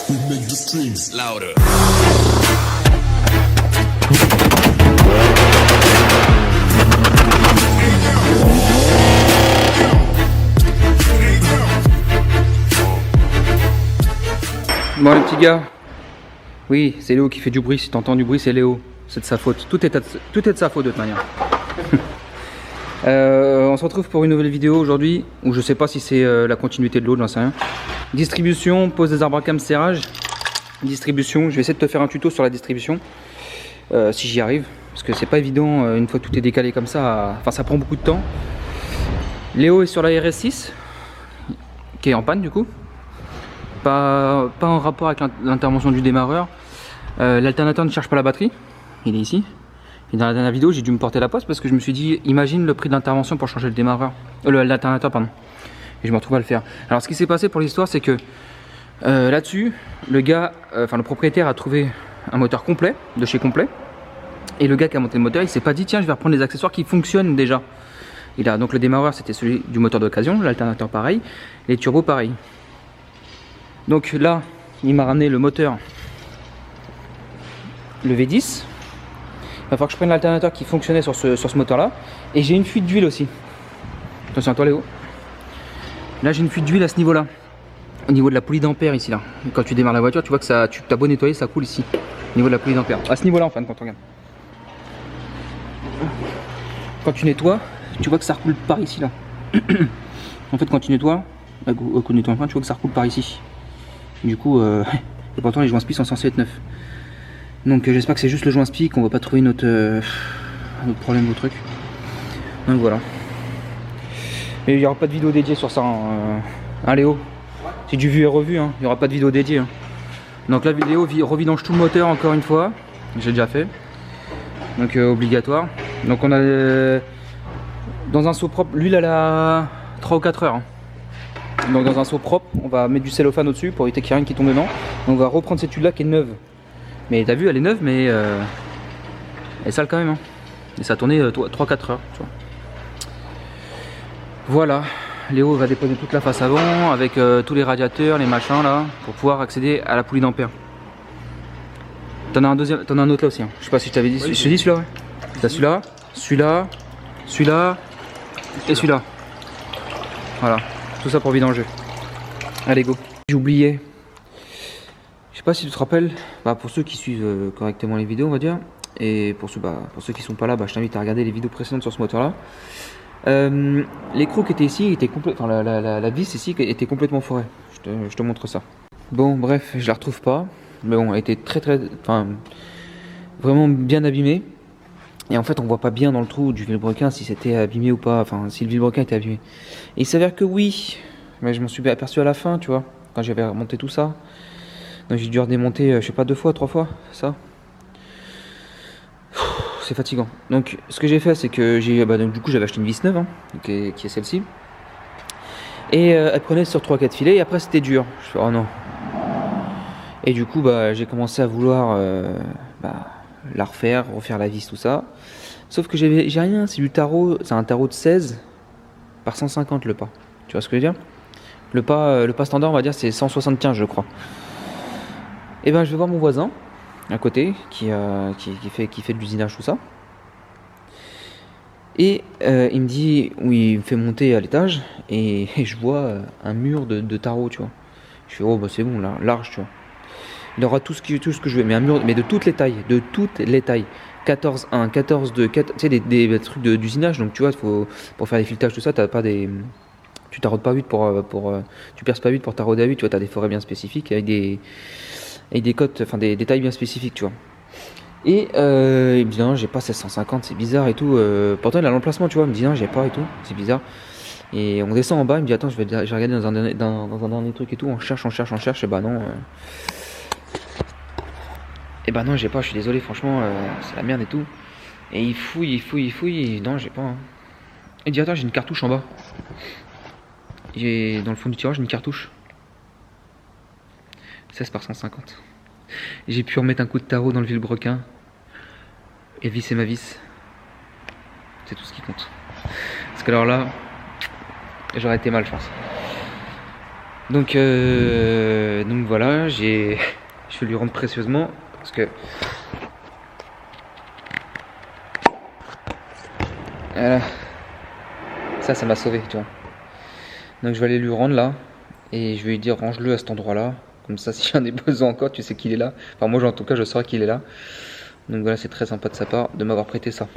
We make the streams louder. Bon les petits gars, oui c'est Léo qui fait du bruit, si t'entends du bruit c'est Léo, c'est de sa faute, tout est de sa faute de toute manière. On se retrouve pour une nouvelle vidéo aujourd'hui, où je sais pas si c'est la continuité de l'autre, j'en sais rien. Distribution, pose des arbres à cam, serrage. Distribution, je vais essayer de te faire un tuto sur la distribution, si j'y arrive, parce que c'est pas évident une fois que tout est décalé comme ça, enfin ça prend beaucoup de temps. Léo est sur la RS6, qui est en panne du coup. Pas en rapport avec l'intervention du démarreur. L'alternateur ne charge pas la batterie, il est ici. Et dans la dernière vidéo j'ai dû me porter la poste parce que je me suis dit imagine le prix de l'intervention pour changer le démarreur, l'alternateur pardon. Et je me retrouve à le faire. Alors ce qui s'est passé pour l'histoire c'est que là-dessus le gars, le propriétaire a trouvé un moteur complet, de chez Complet. Et le gars qui a monté le moteur il s'est pas dit tiens je vais reprendre les accessoires qui fonctionnent déjà. Il a donc le démarreur c'était celui du moteur d'occasion, l'alternateur pareil, les turbos pareil. Donc là, il m'a ramené le moteur, le V10. Il va falloir que je prenne l'alternateur qui fonctionnait sur ce moteur-là. Et j'ai une fuite d'huile aussi. Attention à toi Léo. Là, j'ai une fuite d'huile à ce niveau-là. Au niveau de la poulie d'ampère ici, là. Quand tu démarres la voiture, tu vois que ça, tu as beau nettoyer, ça coule ici. Au niveau de la poulie d'ampère. À ce niveau-là, en fin de compte, regarde. Quand tu nettoies, tu vois que ça recoule par ici, là. En fait, quand tu nettoies, tu vois que ça recoule par ici. Du coup, et pourtant les joints spi sont censés être neufs. Donc j'espère que c'est juste le joint spi, qu'on va pas trouver notre problème au truc. Donc voilà. Et il n'y aura pas de vidéo dédiée sur ça, hein, Léo. C'est du vu et revu, hein. Il n'y aura pas de vidéo dédiée. Hein. Donc la vidéo revidange tout le moteur encore une fois. J'ai déjà fait. Donc obligatoire. Donc on a dans un seau propre, l'huile elle a 3 ou 4 heures. Hein. Donc dans un seau propre, on va mettre du cellophane au-dessus pour éviter qu'il y ait rien qui tombe dedans. Donc on va reprendre cette tube-là qui est neuve. Mais t'as vu, elle est neuve, mais elle est sale quand même. Hein. Et ça a tourné 3-4 heures. Tu vois. Voilà, Léo va déposer toute la face avant avec tous les radiateurs, les machins là, pour pouvoir accéder à la poulie d'ampère. T'en as un deuxième, t'en as un autre là aussi. Hein. Je sais pas si je t'avais dit. Oui, je t'ai dit celui-là, ouais. T'as celui-là, celui-là, celui-là et celui-là. Voilà. Tout ça pour vidanger. Allez go. J'ai oublié. Je sais pas si tu te rappelles. Pour ceux qui suivent correctement les vidéos on va dire. Et pour ceux qui sont pas là, je t'invite à regarder les vidéos précédentes sur ce moteur là. L'écrou qui était ici était complètement. La vis ici était complètement foirée. Je te montre ça. Bon bref, je la retrouve pas. Mais bon elle était vraiment bien abîmée. Et en fait on voit pas bien dans le trou du vilebrequin si c'était abîmé ou pas, enfin si le vilebrequin était abîmé. Et il s'avère que oui, mais je m'en suis aperçu à la fin tu vois, quand j'avais remonté tout ça. Donc j'ai dû redémonter je sais pas 2 fois, 3 fois ça. C'est fatigant. Donc ce que j'ai fait c'est que donc, du coup j'avais acheté une vis neuve hein, qui est celle-ci. Et elle prenait sur 3-4 filets et après c'était dur. Je fais oh non. Et du coup j'ai commencé à vouloir la refaire la vis, tout ça. Sauf que j'ai rien, c'est du tarot, c'est un tarot de 16 par 150 le pas. Tu vois ce que je veux dire? Le pas standard, on va dire, c'est 175, je crois. Et je vais voir mon voisin à côté qui fait de l'usinage, tout ça. Et il me dit, oui, il me fait monter à l'étage et je vois un mur de tarot, tu vois. Je fais oh c'est bon là, large, tu vois. Il aura tout ce que je veux, mais un mur, mais de toutes les tailles, 14-1, 14-2, 4, tu sais, des trucs d'usinage, donc tu vois, pour faire des filetages, tout ça, tu taraudes pas 8 tu perces pas 8 pour tarauder à 8, tu vois, t'as des forêts bien spécifiques, avec des cotes, enfin des tailles bien spécifiques, tu vois. Et il me dit non, j'ai pas 1650, c'est bizarre et tout, pourtant il a l'emplacement, tu vois, il me dit non, j'ai pas et tout, c'est bizarre. Et on descend en bas, il me dit attends, je vais regarder dans un dernier truc et tout, on cherche, et non... Et non j'ai pas, je suis désolé franchement c'est la merde et tout. Et il fouille et non j'ai pas. Hein. Il dit attends j'ai une cartouche en bas. J'ai dans le fond du tiroir j'ai une cartouche. 16 par 150. J'ai pu remettre un coup de tarot dans le vilebrequin. Et visser ma vis. C'est tout ce qui compte. Parce que alors là, j'aurais été mal je pense. Donc voilà, je vais lui rendre précieusement parce que voilà, ça m'a sauvé, tu vois. Donc je vais aller lui rendre là et je vais lui dire range-le à cet endroit-là. Comme ça, si j'en ai besoin encore, tu sais qu'il est là. Enfin moi, en tout cas, je saurai qu'il est là. Donc voilà, c'est très sympa de sa part de m'avoir prêté ça.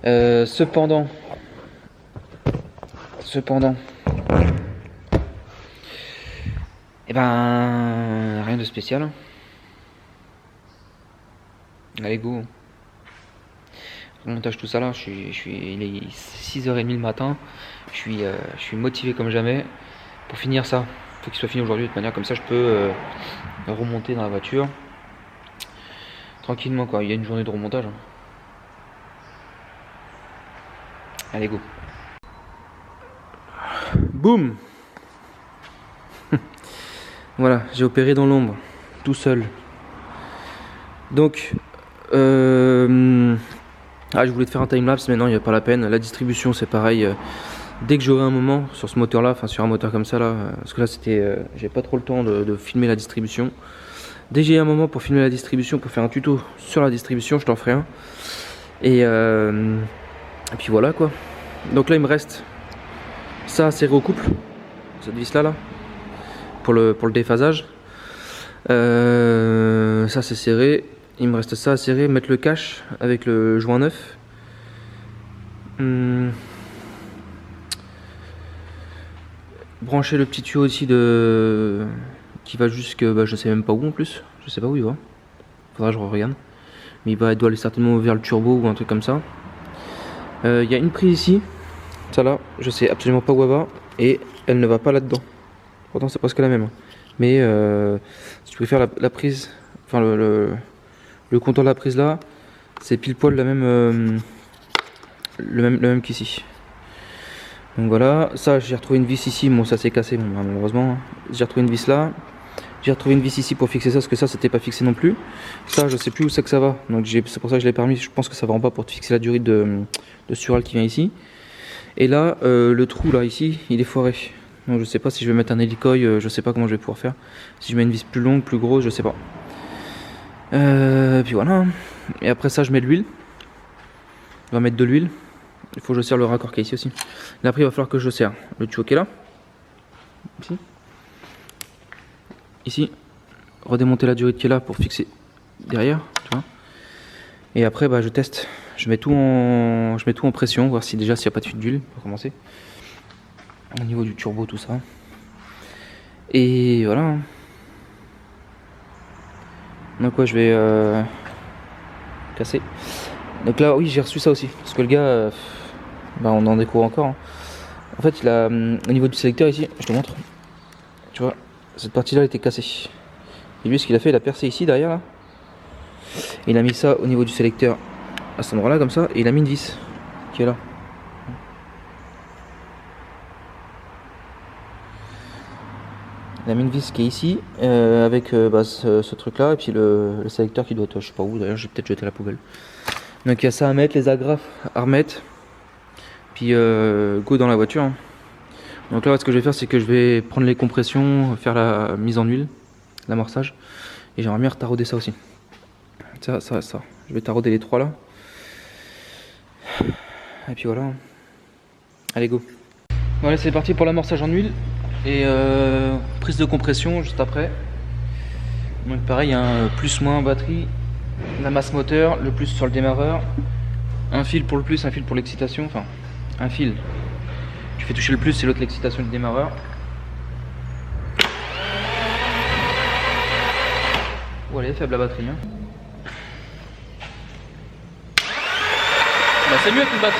Cependant, eh ben, rien de spécial. Allez, go. Montage tout ça là, il est 6h30 le matin. Je suis motivé comme jamais pour finir ça. Faut qu'il soit fini aujourd'hui de toute manière, comme ça je peux remonter dans la voiture tranquillement quoi. Il y a une journée de remontage. Allez, go. Boum. Voilà, j'ai opéré dans l'ombre, tout seul. Donc, je voulais te faire un timelapse, mais non, il n'y a pas la peine. La distribution, c'est pareil. Dès que j'aurai un moment sur ce moteur-là, enfin sur un moteur comme ça, là, parce que là, j'ai pas trop le temps de filmer la distribution. Dès que j'ai un moment pour filmer la distribution, pour faire un tuto sur la distribution, je t'en ferai un. Et puis voilà quoi. Donc là, il me reste ça à serrer au couple, cette vis là, pour le déphasage. Ça c'est serré. Il me reste ça à serrer, mettre le cache avec le joint neuf. Brancher le petit tuyau aussi qui va jusque, je sais même pas où en plus. Je sais pas où il va. Faudra que je regarde. Mais il doit aller certainement vers le turbo ou un truc comme ça. Il y a une prise ici. Ça là, je sais absolument pas où elle va. Et elle ne va pas là-dedans. Pourtant c'est presque la même. Mais si tu préfères la prise, enfin le contour de la prise là, c'est pile poil la même, le même qu'ici. Donc voilà, ça j'ai retrouvé une vis ici, bon ça s'est cassé bon, malheureusement. J'ai retrouvé une vis là. J'ai retrouvé une vis ici pour fixer ça, parce que ça c'était pas fixé non plus. Ça je sais plus où c'est que ça va, donc c'est pour ça que je l'ai permis. Je pense que ça va en bas pour te fixer la durite de Sural qui vient ici. Et là, le trou là ici, il est foiré. Donc je sais pas si je vais mettre un hélicoil, je sais pas comment je vais pouvoir faire. Si je mets une vis plus longue, plus grosse, je sais pas. Puis voilà. Et après ça, je mets de l'huile. On va mettre de l'huile. Il faut que je serre le raccord qui est ici aussi. Et après, il va falloir que je serre le tuyau qui est là. Ici. Ici. Redémonter la durite qui est là pour fixer derrière. Tu vois. Et après, je teste. Je mets tout en pression, voir si déjà s'il n'y a pas de fuite d'huile pour commencer. Au niveau du turbo, tout ça. Et voilà. Donc ouais, je vais casser. Donc là, oui, j'ai reçu ça aussi. Parce que le gars, on en découvre encore. Hein. En fait, il a, au niveau du sélecteur ici, je te montre. Tu vois, cette partie-là était cassée. Et lui, ce qu'il a fait, il a percé ici, derrière, là. Et il a mis ça au niveau du sélecteur, à cet endroit-là, comme ça. Et il a mis une vis, qui est là. Il a mis une vis qui est ici, avec ce truc-là. Et puis le sélecteur qui doit être, je sais pas où, d'ailleurs, j'ai peut-être jeté à la poubelle. Donc il y a ça à mettre, les agrafes à remettre. Puis go dans la voiture. Hein. Donc là, ce que je vais faire, c'est que je vais prendre les compressions, faire la mise en huile, l'amorçage. Et j'aimerais bien retarauder ça aussi. Ça. Je vais tarauder les trois là. Et puis voilà. Allez, go. Bon, allez, c'est parti pour l'amorçage en huile. Et prise de compression juste après. Donc pareil, un plus-moins batterie. La masse moteur, le plus sur le démarreur. Un fil pour le plus, un fil pour l'excitation. Enfin, un fil. Tu fais toucher le plus et l'autre l'excitation du démarreur. Oh, elle est faible la batterie. Hein. C'est mieux qu'une batterie.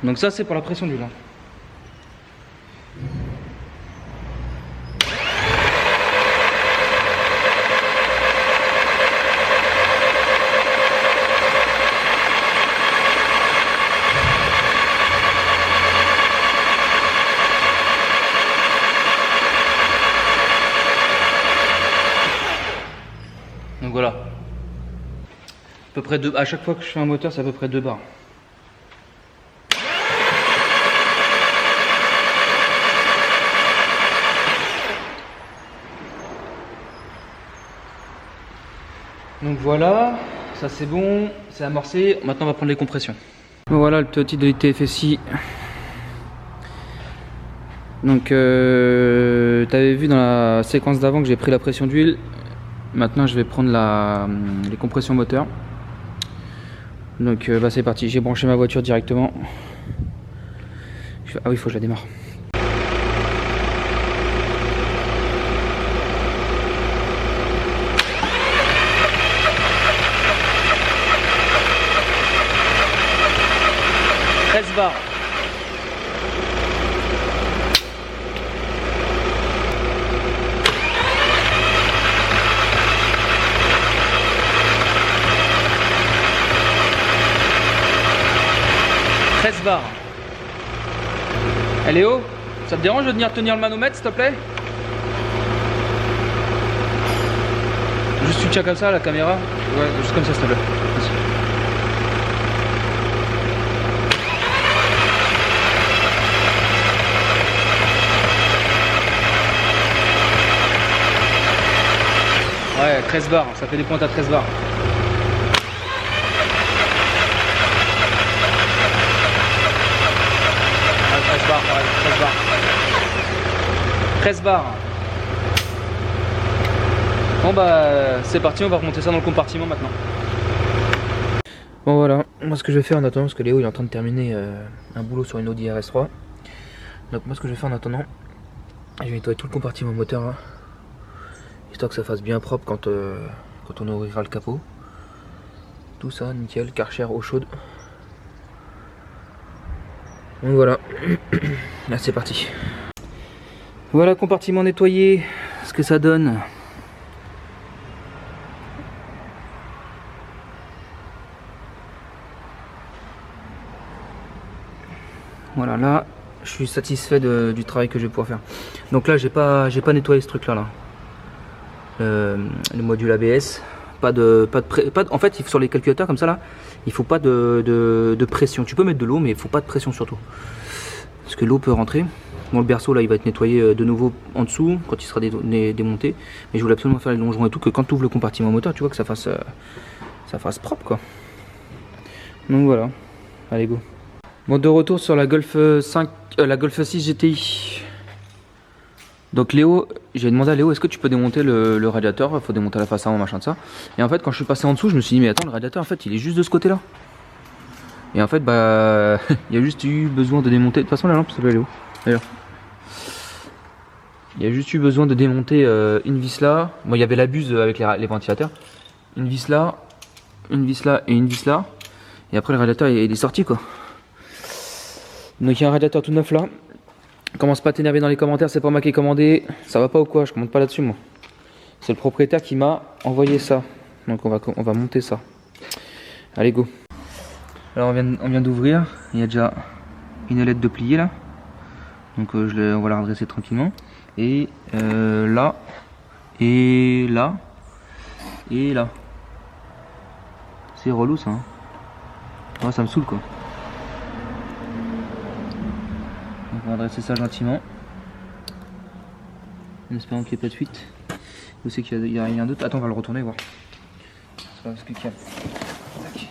Donc ça c'est pour la pression d'huile. Hein. Donc voilà, à peu peu près 2. À chaque fois que je fais un moteur, c'est à peu près 2 bars. Donc voilà, ça c'est bon, c'est amorcé. Maintenant on va prendre les compressions. Voilà le petit de l'ITFSI. Donc tu avais vu dans la séquence d'avant que j'ai pris la pression d'huile. Maintenant je vais prendre les compressions moteur. Donc bah, c'est parti, j'ai branché ma voiture directement. Ah oui, il faut que je la démarre. Bars. Bars. Eh Léo, ça te dérange de venir tenir le manomètre s'il te plaît? Juste tu tiens comme ça la caméra. Ouais, juste comme ça s'il te plaît. Merci. Ouais, 13 bars, ça fait des pointes à 13 bars. Ouais, 13 bars, ouais, 13 bars. 13 bars. Bon bah c'est parti, on va remonter ça dans le compartiment maintenant. Bon voilà, moi ce que je vais faire en attendant, parce que Léo il est en train de terminer un boulot sur une Audi RS3. Donc moi ce que je vais faire en attendant, je vais nettoyer tout le compartiment moteur là. Histoire que ça fasse bien propre quand on ouvrira le capot. Tout ça, nickel, Karcher, eau chaude. Donc voilà, là c'est parti. Voilà, compartiment nettoyé, ce que ça donne. Voilà, là, je suis satisfait du travail que je vais pouvoir faire. Donc là, j'ai pas nettoyé ce truc là. Le module ABS, en fait sur les calculateurs comme ça là, il faut pas de pression. Tu peux mettre de l'eau mais il faut pas de pression surtout, parce que l'eau peut rentrer. Bon, le berceau là il va être nettoyé de nouveau en dessous quand il sera démonté, mais je voulais absolument faire les longerons et tout, que quand tu ouvres le compartiment moteur tu vois que ça fasse propre quoi. Donc voilà, allez go. Bon, de retour sur la Golf 6 GTI. Donc Léo, j'ai demandé à Léo, est-ce que tu peux démonter le radiateur? Il faut démonter la face avant, machin de ça. Et en fait, quand je suis passé en dessous, je me suis dit, mais attends, le radiateur, en fait, il est juste de ce côté-là. Et en fait, bah, il y a juste eu besoin de démonter. De toute façon, la lampe, c'est là, Léo. D'ailleurs. Il y a juste eu besoin de démonter une vis là. Bon, il y avait la buse avec les ventilateurs. Une vis là et une vis là. Et après, le radiateur, il est sorti, quoi. Donc, il y a un radiateur tout neuf là. Commence pas à t'énerver dans les commentaires, c'est pas moi qui ai commandé. Ça va pas ou quoi? Je commande pas là-dessus moi. C'est le propriétaire qui m'a envoyé ça. Donc on va monter ça. Allez go. Alors on vient d'ouvrir. Il y a déjà une ailette de plier là. Donc on va la redresser tranquillement. Et là. Et là. Et là. C'est relou ça. Hein. Ouais, ça me saoule quoi. On va redresser ça gentiment, en espérant qu'il n'y ait pas de fuite. Où c'est qu'il y a rien d'autre? Attends, on va le retourner voir. C'est pas parce qu'il y a... Tac.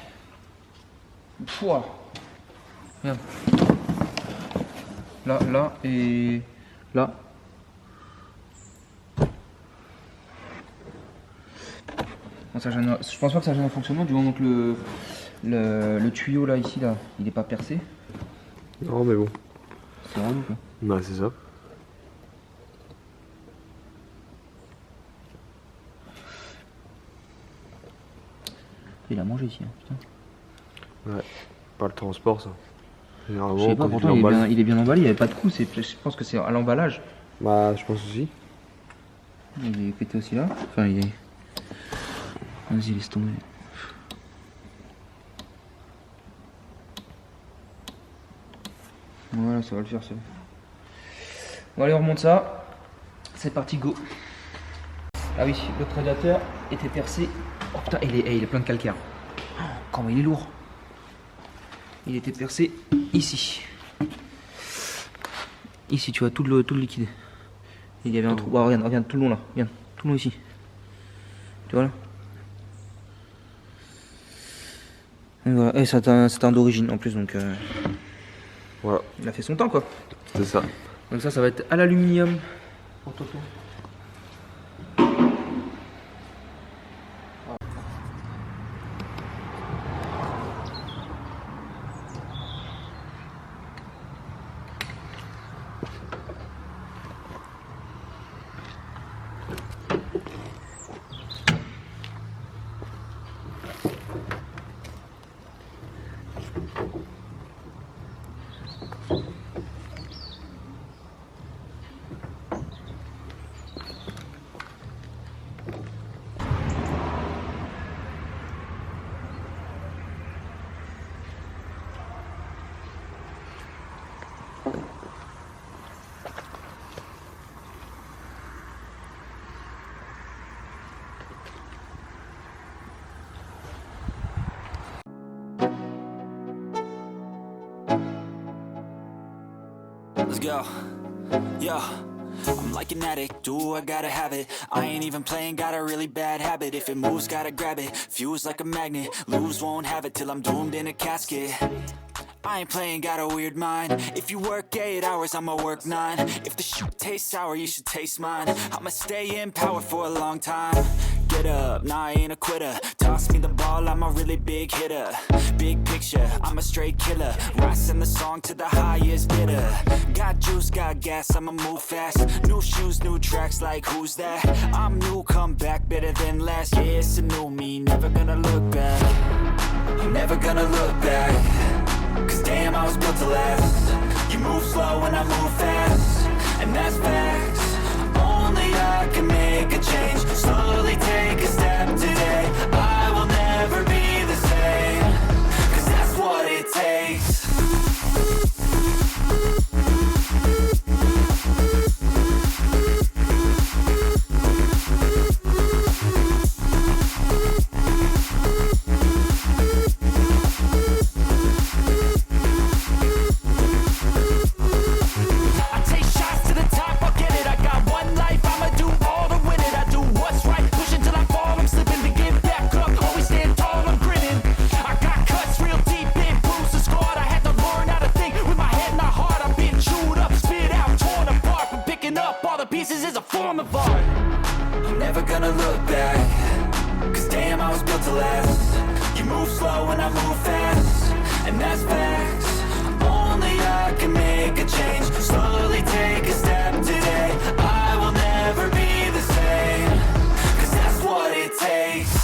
Pouah. Regarde. Là et là. Bon, ça gêne... Je pense pas que ça gêne un fonctionnement du moment que le tuyau là ici là, il n'est pas percé. Non mais bon. C'est relou quoi. Ouais, c'est ça. Il a mangé ici, hein, putain. Ouais, pas le transport ça. Généralement, je sais pas, pourtant il est bien emballé, il n'y avait pas de coup, je pense que c'est à l'emballage. Bah, je pense aussi. Il est pété aussi là. Enfin, il est. Vas-y, laisse tomber. Voilà, ça va le faire ça. Bon allez, on remonte ça. C'est parti, go. Ah oui, le radiateur était percé. Oh putain, il est plein de calcaire. Oh, Comment il est lourd. Il était percé ici. Ici, tu vois, tout le liquide. Il y avait un trou. Oh, regarde, tout le long là. Regarde, tout le long ici. Tu vois là. Et voilà. Et c'est un d'origine en plus, donc Voilà, il a fait son temps quoi. c'est ça. Donc ça va être à l'aluminium. Pour Toto. Let's go. Yo, I'm like an addict, do I gotta have it. I ain't even playing, got a really bad habit. If it moves, gotta grab it. Fuse like a magnet, lose, won't have it till I'm doomed in a casket. I ain't playing, got a weird mind. If you work 8 hours, I'ma work 9. If the shoot tastes sour, you should taste mine. I'ma stay in power for a long time. Get up, nah, I ain't a quitter. Toss me the ball, I'm a really big hitter. Big picture, I'm a straight killer. Rising the song to the highest bidder. Got juice, got gas, I'ma move fast. New shoes, new tracks, like who's that? I'm new, come back, better than last. Yeah, it's a new me, never gonna look back. I'm never gonna look back. Cause damn, I was built to last. You move slow and I move fast, and that's facts. Only I can make a change. Slowly take a step today. I will never be the same. Cause that's what it takes. I'm never gonna look back. Cause damn, I was built to last. You move slow and I move fast, and that's facts. Only I can make a change. Slowly take a step today. I will never be the same. Cause that's what it takes.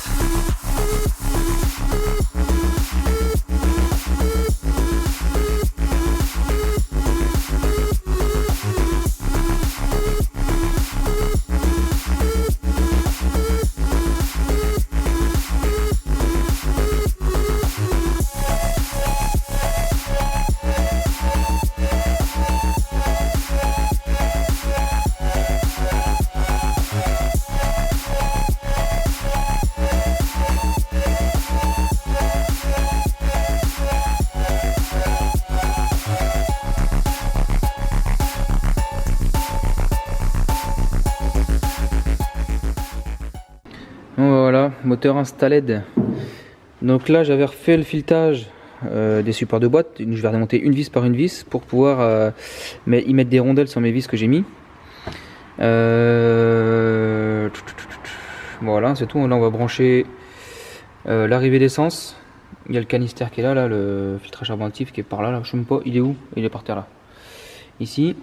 Voilà, moteur installé. Donc là j'avais refait le filetage des supports de boîte. Je vais remonter une vis par une vis pour pouvoir y mettre des rondelles sur mes vis que j'ai mis. Voilà, c'est tout. Là on va brancher l'arrivée d'essence. Il y a le canister qui est là, le filtre à charbon actif qui est par là, je ne sais même pas, il est où? Il est par terre là. Ici.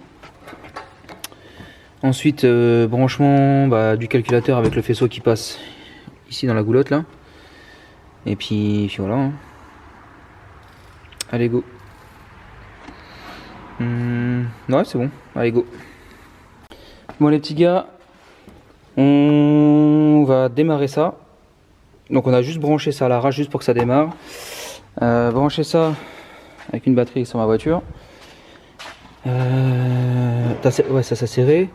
Ensuite branchement du calculateur avec le faisceau qui passe ici dans la goulotte là. Et puis voilà. Hein. Allez go. Ouais c'est bon. Allez go. Bon les petits gars, on va démarrer ça. Donc on a juste branché ça à l'arrache juste pour que ça démarre. Brancher ça avec une batterie sur ma voiture. Ouais ça s'est serré.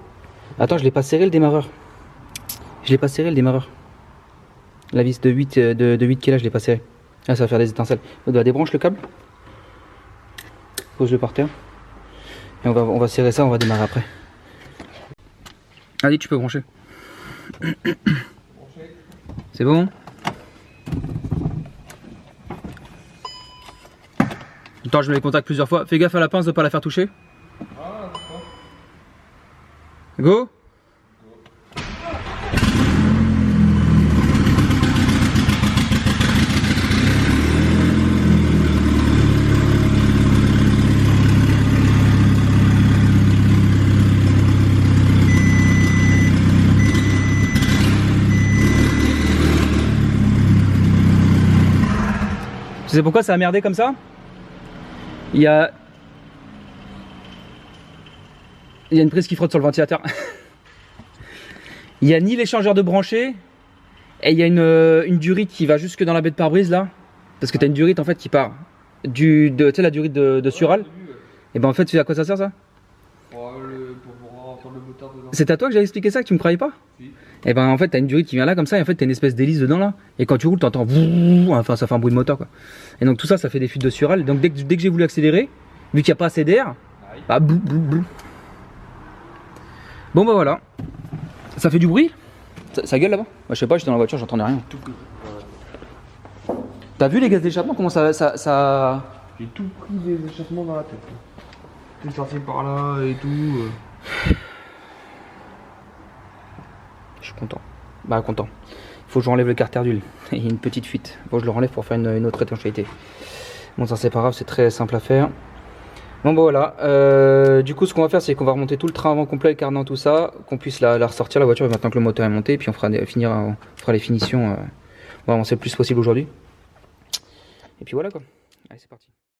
Attends, je l'ai pas serré le démarreur. Je l'ai pas serré le démarreur. La vis de 8 qui est là, je l'ai pas serré. Là, ça va faire des étincelles. On doit débrancher le câble. Pose-le par terre. Et on va serrer ça, on va démarrer après. Allez, tu peux brancher. C'est bon? Attends, je mets les contacts plusieurs fois. Fais gaffe à la pince de ne pas la faire toucher. Ah, d'accord. Go! Tu sais pourquoi ça a merdé comme ça? Il y a une prise qui frotte sur le ventilateur. Il n'y a ni l'échangeur de branché et il y a une durite qui va jusque dans la baie de pare-brise là. Parce que tu as une durite en fait qui part tu sais la durite de Sural. Et ben en fait tu sais à quoi ça sert ça? Pour pouvoir faire le moteur dedans. C'est à toi que j'avais expliqué ça que tu me croyais pas? Si. Et ben en fait t'as une durite qui vient là comme ça et en fait t'as une espèce d'hélice dedans là. Et quand tu roules t'entends enfin ça fait un bruit de moteur quoi. Et donc tout ça fait des fuites de Sural. Donc dès que j'ai voulu accélérer, vu qu'il n'y a pas assez d'air, bah blou, blou, blou. Bon bah voilà. Ça fait du bruit? Ça gueule là-bas? Bah, je sais pas, j'étais dans la voiture, j'entendais rien. T'as vu les gaz d'échappement comment ça... J'ai tout pris les échappements dans la tête. Tout sorti par là et tout. Je suis content. Bah content. Il faut que j'enlève le carter d'huile. Il y a une petite fuite. Faut que je le renlève pour faire une autre étanchéité. Bon ça c'est pas grave, c'est très simple à faire. Bon bah voilà. Du coup ce qu'on va faire c'est qu'on va remonter tout le train avant complet, le cardan, tout ça. Qu'on puisse la ressortir la voiture maintenant que le moteur est monté. Et puis on fera les finitions. On va avancer le plus possible aujourd'hui. Et puis voilà quoi. Allez c'est parti.